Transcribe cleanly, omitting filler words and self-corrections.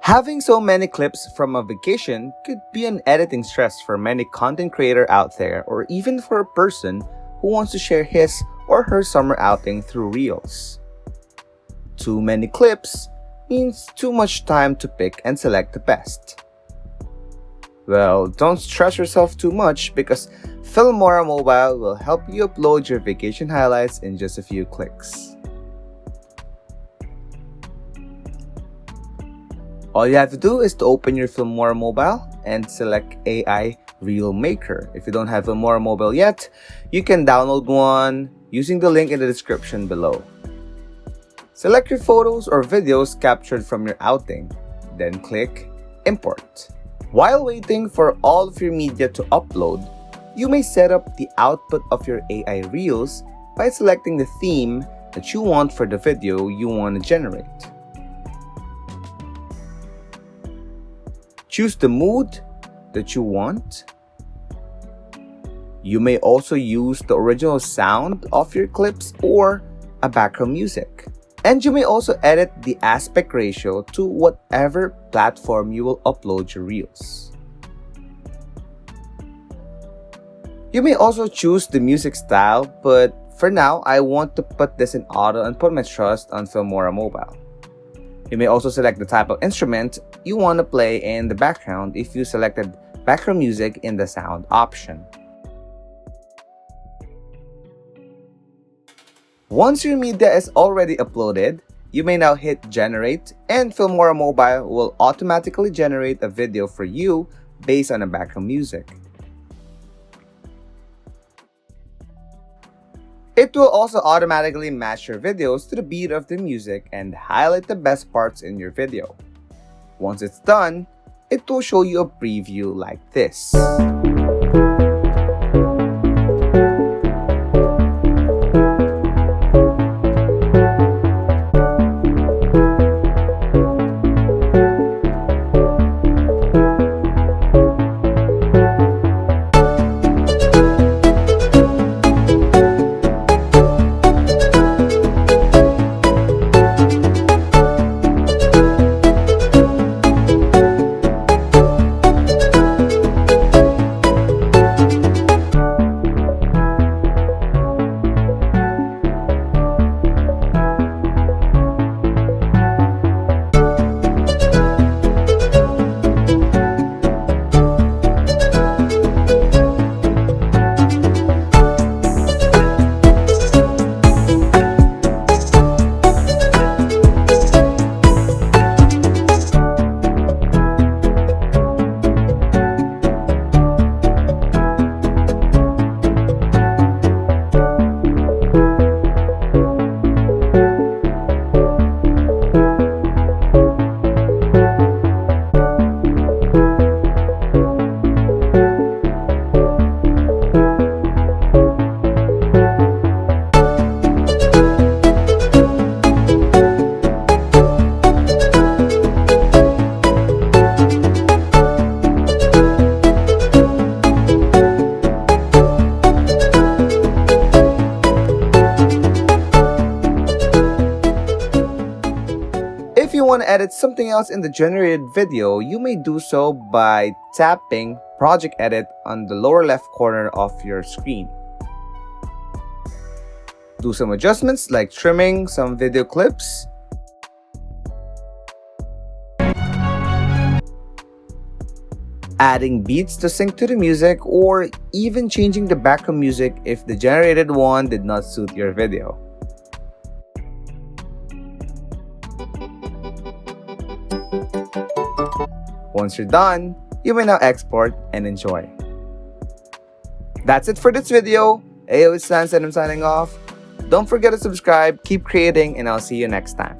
Having so many clips from a vacation could be an editing stress for many content creator out there, or even for a person who wants to share his or her summer outing through Reels. Too many clips means too much time to pick and select the best. Well, don't stress yourself too much because Filmora Mobile will help you upload your vacation highlights in just a few clicks. All you have to do is to open your Filmora Mobile and select AI Reel Maker. If you don't have Filmora Mobile yet, you can download one using the link in the description below. Select your photos or videos captured from your outing, then click Import. While waiting for all of your media to upload, you may set up the output of your AI Reels by selecting the theme that you want for the video you want to generate. Choose the mood that you want. You may also use the original sound of your clips or a background music. And you may also edit the aspect ratio to whatever platform you will upload your reels. You may also choose the music style, but for now, I want to put this in auto and put my trust on Filmora Mobile. You may also select the type of instrument you want to play in the background if you selected background music in the sound option. Once your media is already uploaded, you may now hit generate and Filmora Mobile will automatically generate a video for you based on the background music. It will also automatically match your videos to the beat of the music and highlight the best parts in your video. Once it's done, it will show you a preview like this. If you want to edit something else in the generated video, you may do so by tapping Project Edit on the lower left corner of your screen. Do some adjustments like trimming some video clips, adding beats to sync to the music, or even changing the background music if the generated one did not suit your video. Once you're done, you may now export and enjoy. That's it for this video. It's Lance and I'm signing off. Don't forget to subscribe, keep creating, and I'll see you next time.